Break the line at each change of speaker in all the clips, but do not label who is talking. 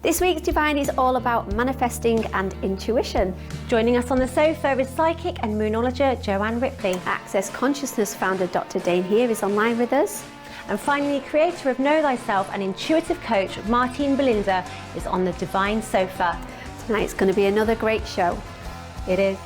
This week's Divine is all about manifesting and intuition.
Joining us on the sofa is psychic and moonologer Joanna Ripley.
Access Consciousness founder Dr. Dain Heer is online with us.
And finally, creator of Know Thyself and intuitive coach Martine Belinda is on the Divine sofa.
Tonight's going to be another great show.
It is.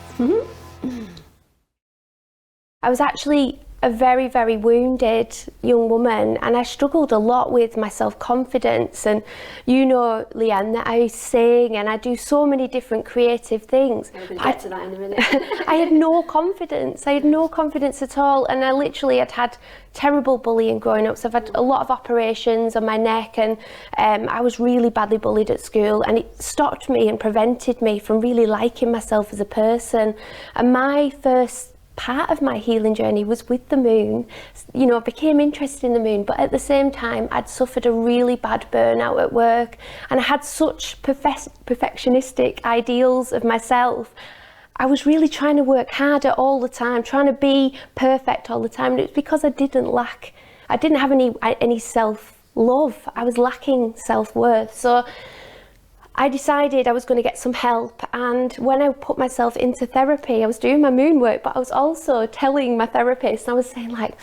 I was actually a very, very wounded young woman, and I struggled a lot with my self-confidence. And you know, Leanne, that I sing and I do so many different creative things.
We're going to get to that in a minute.
I had no confidence. I had no confidence at all, and I literally had terrible bullying growing up. So I've had a lot of operations on my neck, and I was really badly bullied at school, and it stopped me and prevented me from really liking myself as a person. And my first part of my healing journey was with the moon. You know, I became interested in the moon, but at the same time I'd suffered a really bad burnout at work, and I had such perfectionistic ideals of myself. I was really trying to work harder all the time, trying to be perfect all the time, and it was because I didn't have any self-love. I was lacking self-worth. So I decided I was going to get some help, and when I put myself into therapy, I was doing my moon work, but I was also telling my therapist, and I was saying, like,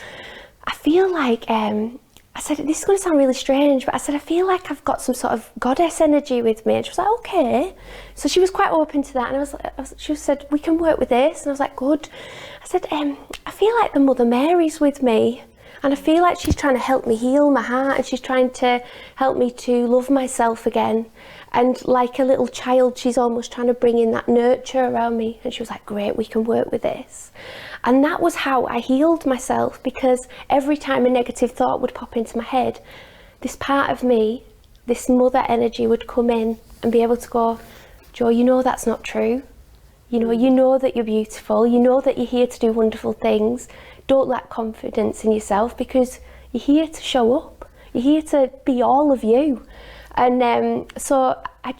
I feel like, I said, this is going to sound really strange, but I said, I feel like I've got some sort of goddess energy with me. And she was like, okay. So she was quite open to that, and she said, we can work with this. And I was like, good. I said, I feel like the Mother Mary's with me. And I feel like she's trying to help me heal my heart, and she's trying to help me to love myself again. And like a little child, she's almost trying to bring in that nurture around me. And she was like, great, we can work with this. And that was how I healed myself, because every time a negative thought would pop into my head, this part of me, this mother energy would come in and be able to go, Jo, you know that's not true. You know that you're beautiful. You know that you're here to do wonderful things. Don't lack confidence in yourself, because you're here to show up. You're here to be all of you. And so I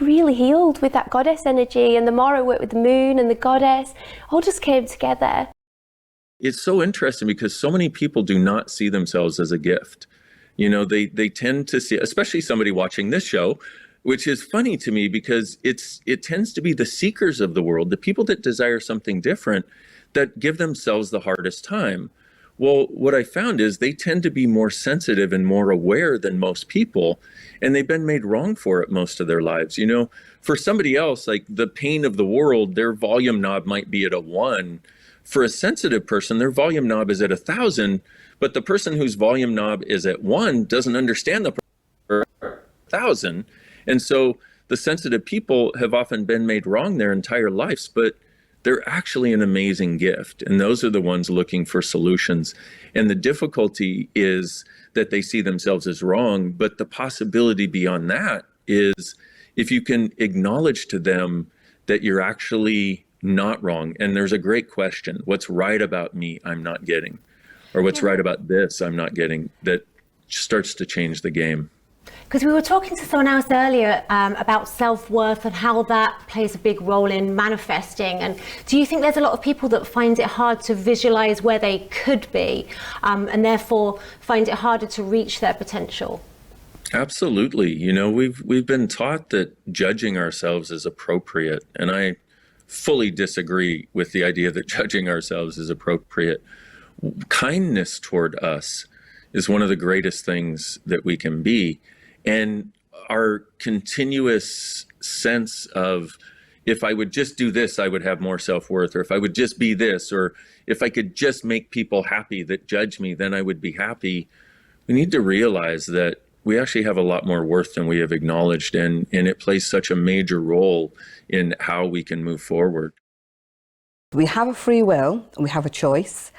really healed with that goddess energy, and the more I worked with the moon and the goddess, all just came together.
It's so interesting because so many people do not see themselves as a gift. You know, they tend to see, especially somebody watching this show, which is funny to me because it tends to be the seekers of the world, the people that desire something different, that give themselves the hardest time. Well, what I found is they tend to be more sensitive and more aware than most people, and they've been made wrong for it most of their lives. You know, for somebody else, like the pain of the world, their volume knob might be at a 1. For a sensitive person, their volume knob is at 1,000, but the person whose volume knob is at 1 doesn't understand the 1,000. And so the sensitive people have often been made wrong their entire lives, but they're actually an amazing gift. And those are the ones looking for solutions. And the difficulty is that they see themselves as wrong. But the possibility beyond that is if you can acknowledge to them that you're actually not wrong. And there's a great question: what's right about me I'm not getting? Or what's right about this I'm not getting? That starts to change the game.
Because we were talking to someone else earlier about self-worth and how that plays a big role in manifesting. And do you think there's a lot of people that find it hard to visualize where they could be, and therefore find it harder to reach their potential?
Absolutely. You know, we've been taught that judging ourselves is appropriate, and I fully disagree with the idea that judging ourselves is appropriate. Kindness toward us is one of the greatest things that we can be. And our continuous sense of, if I would just do this, I would have more self-worth, or if I would just be this, or if I could just make people happy that judge me, then I would be happy. We need to realize that we actually have a lot more worth than we have acknowledged, and it plays such a major role in how we can move forward.
We have a free will and we have a choice,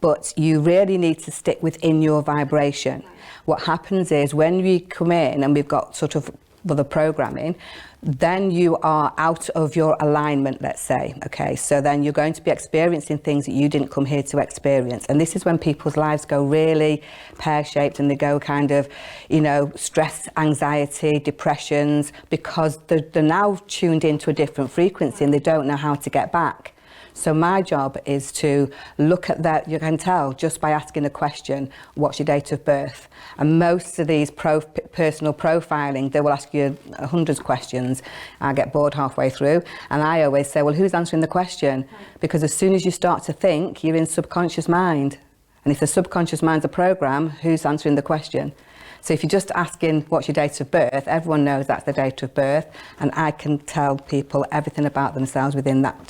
but you really need to stick within your vibration. What happens is when we come in and we've got sort of other programming, then you are out of your alignment, let's say, okay? So then you're going to be experiencing things that you didn't come here to experience. And this is when people's lives go really pear-shaped, and they go kind of, you know, stress, anxiety, depressions, because they're now tuned into a different frequency and they don't know how to get back. So my job is to look at that. You can tell just by asking a question, what's your date of birth? And most of these personal profiling, they will ask you hundreds of questions. I get bored halfway through, and I always say, well, who's answering the question? Because as soon as you start to think, you're in subconscious mind. And if the subconscious mind's a program, who's answering the question? So if you're just asking what's your date of birth, everyone knows that's the date of birth, and I can tell people everything about themselves within that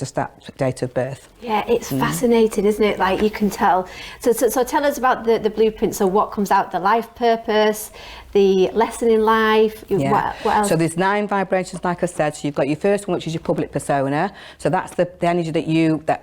date of birth.
Yeah, it's fascinating, isn't it? Like, you can tell. So tell us about the blueprint. So what comes out, the life purpose, the lesson in life, what else?
So there's 9 vibrations, like I said. So you've got your first one, which is your public persona. So that's the energy that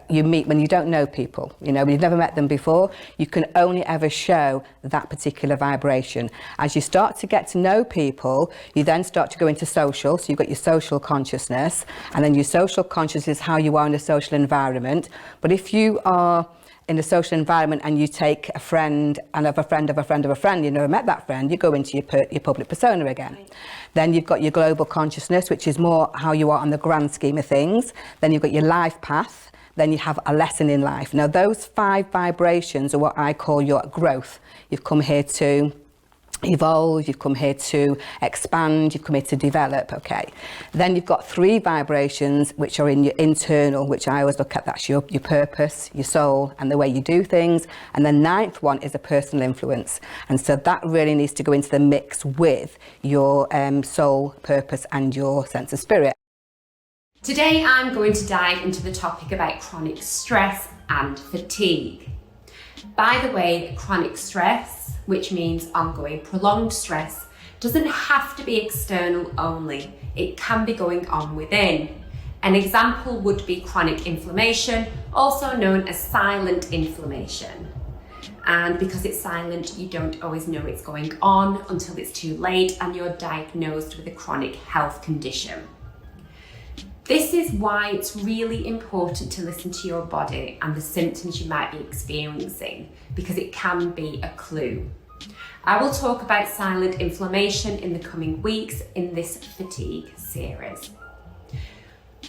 you meet when you don't know people. You know, when you've never met them before, you can only ever show that particular vibration. As you start to get to know people, you then start to go into social. So you've got your social consciousness, and then your social consciousness is how you are in a social environment. But if you are in a social environment and you take a friend and of a friend of a friend of a friend, you never met that friend, you go into your public persona again. Right. Then you've got your global consciousness, which is more how you are on the grand scheme of things. Then you've got your life path. Then you have a lesson in life. Now, those 5 vibrations are what I call your growth. You've come here to evolve, you've come here to expand, you've come here to develop, okay. Then you've got 3 vibrations which are in your internal, which I always look at. That's your purpose, your soul, and the way you do things. And the 9th one is a personal influence. And so that really needs to go into the mix with your soul, purpose, and your sense of spirit.
Today I'm going to dive into the topic about chronic stress and fatigue. By the way, chronic stress, which means ongoing prolonged stress, doesn't have to be external only. It can be going on within. An example would be chronic inflammation, also known as silent inflammation. And because it's silent, you don't always know it's going on until it's too late and you're diagnosed with a chronic health condition. This is why it's really important to listen to your body and the symptoms you might be experiencing, because it can be a clue. I will talk about silent inflammation in the coming weeks in this fatigue series.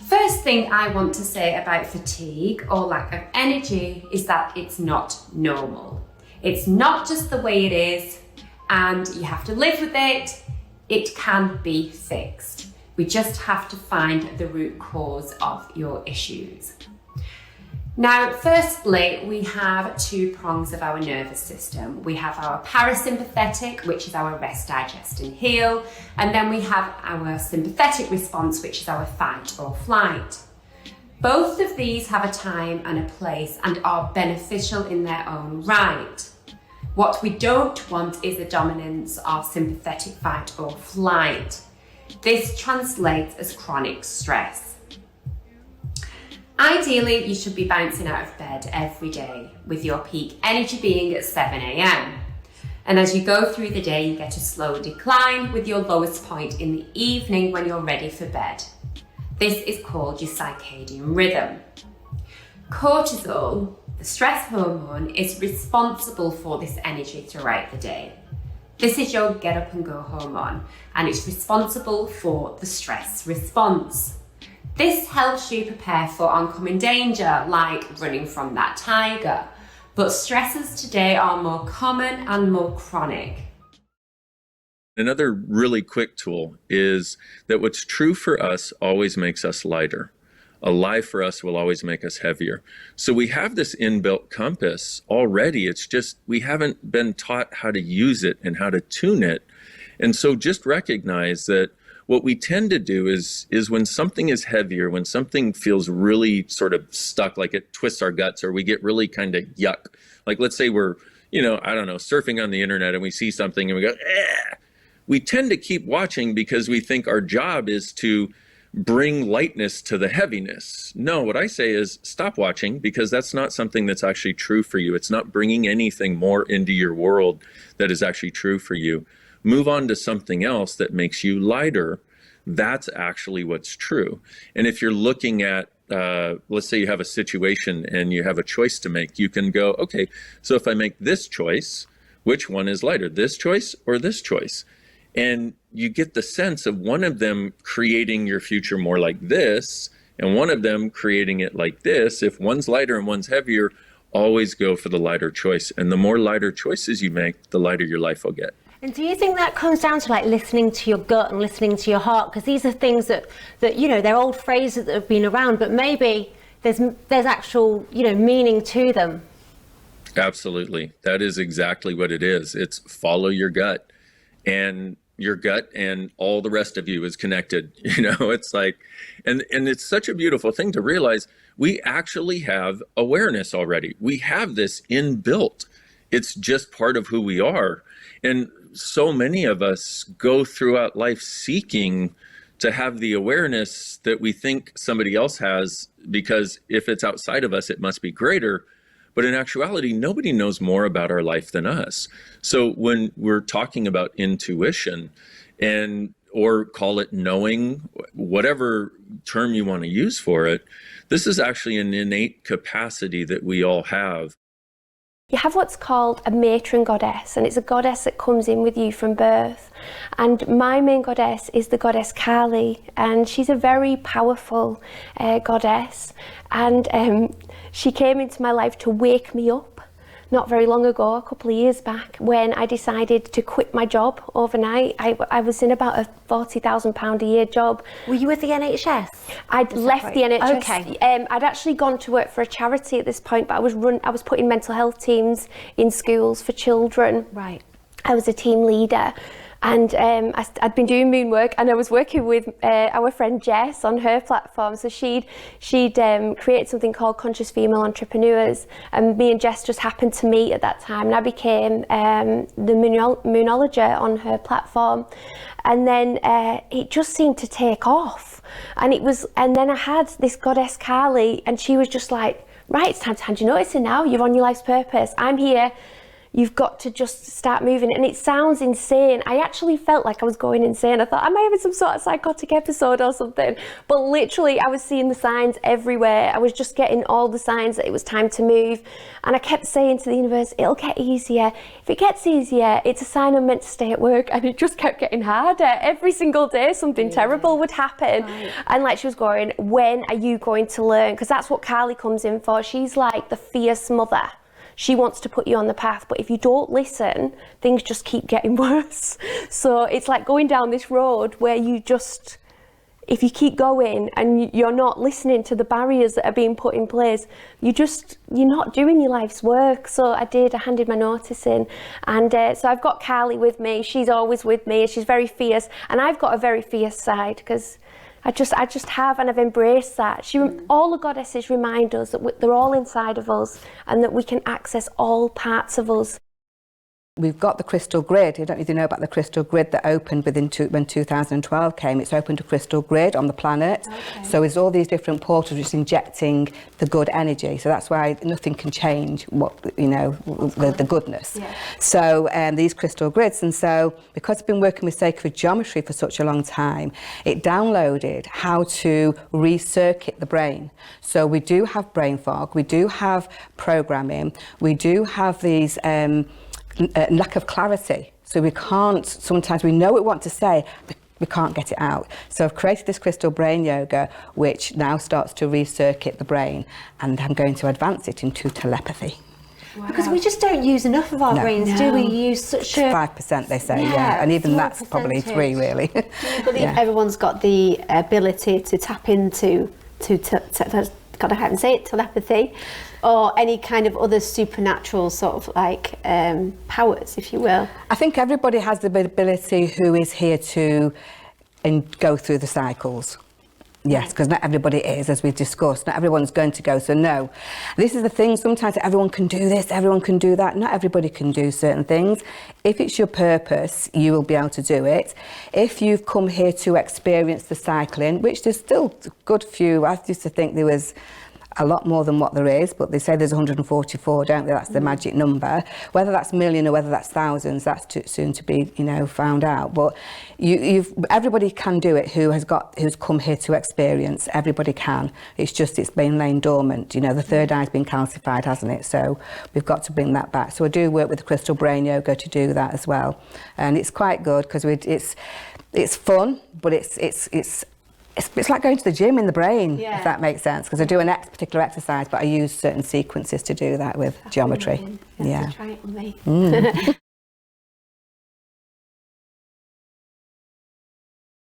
First thing I want to say about fatigue or lack of energy is that it's not normal. It's not just the way it is, and you have to live with it. It can be fixed. We just have to find the root cause of your issues. Now, firstly, we have 2 prongs of our nervous system. We have our parasympathetic, which is our rest, digest, and heal. And then we have our sympathetic response, which is our fight or flight. Both of these have a time and a place and are beneficial in their own right. What we don't want is the dominance of sympathetic fight or flight. This translates as chronic stress. Ideally, you should be bouncing out of bed every day with your peak energy being at 7 a.m. And as you go through the day, you get a slow decline with your lowest point in the evening when you're ready for bed. This is called your circadian rhythm. Cortisol, the stress hormone, is responsible for this energy throughout the day. This is your get up and go hormone, and it's responsible for the stress response. This helps you prepare for oncoming danger, like running from that tiger. But stresses today are more common and more chronic.
Another really quick tool is that what's true for us always makes us lighter. A lie for us will always make us heavier. So we have this inbuilt compass already. It's just we haven't been taught how to use it and how to tune it. And so just recognize that what we tend to do is when something is heavier, when something feels really sort of stuck, like it twists our guts, or we get really kind of yuck. Like let's say we're, surfing on the internet and we see something and we go, eh. We tend to keep watching because we think our job is to bring lightness to the heaviness. No, what I say is stop watching, because that's not something that's actually true for you. It's not bringing anything more into your world that is actually true for you. Move on to something else that makes you lighter. That's actually what's true. And if you're looking at, let's say you have a situation and you have a choice to make, you can go, okay, so if I make this choice, which one is lighter, this choice or this choice? And you get the sense of one of them creating your future more like this And one of them creating it like this, if one's lighter and one's heavier, always go for the lighter choice. And the more lighter choices you make, the lighter your life will get.
And do you think that comes down to like listening to your gut and listening to your heart? Because these are things that you know, they're old phrases that have been around, but maybe there's actual, you know, meaning to them.
Absolutely. That is exactly what it is. It's follow your gut, and your gut and all the rest of you is connected. You know, it's like, and it's such a beautiful thing to realize we actually have awareness already. We have this inbuilt. It's just part of who we are. And so many of us go throughout life seeking to have the awareness that we think somebody else has, because if it's outside of us, it must be greater. But in actuality, nobody knows more about our life than us. So when we're talking about intuition, or call it knowing, whatever term you want to use for it, this is actually an innate capacity that we all have.
You have what's called a matron goddess, and it's a goddess that comes in with you from birth. And my main goddess is the goddess Kali, and she's a very powerful goddess. And she came into my life to wake me up not very long ago, a couple of years back, when I decided to quit my job overnight. I was in about a £40,000 a year job.
Were you with the NHS?
I'd left the NHS.
Okay.
I'd actually gone to work for a charity at this point, but I was putting mental health teams in schools for children.
Right.
I was a team leader. And I'd been doing moon work, and I was working with our friend Jess on her platform. So she'd created something called Conscious Female Entrepreneurs, and me and Jess just happened to meet at that time, and I became the moonologer on her platform. And then it just seemed to take off, and then I had this goddess Kali, and she was just like, right, it's time to hand your notice in now. You're on your life's purpose. I'm here. You've got to just start moving. And it sounds insane. I actually felt like I was going insane. I thought, am I having some sort of psychotic episode or something? But literally, I was seeing the signs everywhere. I was just getting all the signs that it was time to move. And I kept saying to the universe, it'll get easier. If it gets easier, it's a sign I'm meant to stay at work. And it just kept getting harder. Every single day, something terrible would happen. Right. And like she was going, when are you going to learn? Because that's what Kali comes in for. She's like the fierce mother. She wants to put you on the path, but if you don't listen, things just keep getting worse. So it's like going down this road where if you keep going and you're not listening to the barriers that are being put in place, you're not doing your life's work. So I handed my notice in, and so I've got Kali with me. She's always with me. She's very fierce, and I've got a very fierce side, because I just have, and I've embraced that. All the goddesses remind us that they're all inside of us, and that we can access all parts of us.
We've got the crystal grid. I don't know if you know about the crystal grid that opened when 2012 came. It's opened a crystal grid on the planet. Okay. So it's all these different portals which is injecting the good energy. So that's why nothing can change the goodness. Yeah. So these crystal grids. And so because I've been working with sacred geometry for such a long time, it downloaded how to recircuit the brain. So we do have brain fog. We do have programming. We do have these lack of clarity, so sometimes we know what we want to say, but we can't get it out. So I've created this crystal brain yoga, which now starts to recircuit the brain, and I'm going to advance it into telepathy.
Wow. Because we just don't use enough of our brains, do we? Use such a
5%, they say, and even that's probably 3, really.
Do you believe everyone's got the ability to tap into God, I can't say it, telepathy, or any kind of other supernatural sort of like powers, if you will?
I think everybody has the ability who is here to go through the cycles. Yes, because not everybody is, as we've discussed. Not everyone's going to go. So no, this is the thing. Sometimes everyone can do this, everyone can do that. Not everybody can do certain things. If it's your purpose, you will be able to do it. If you've come here to experience the cycling, which there's still a good few. I used to think there was a lot more than what there is, but they say there's 144, don't they? That's the magic number. Whether that's million or whether that's thousands, that's too soon to be, found out. But everybody can do it who's come here to experience. Everybody can. It's been laying dormant. The third eye's been calcified, hasn't it? So we've got to bring that back. So I do work with the crystal brain yoga to do that as well, and it's quite good because it's fun, but it's it's like going to the gym in the brain,
Yeah.
if that makes sense, because I do a particular exercise, but I use certain sequences to do that with geometry.
You have
Yeah.
to try it with me.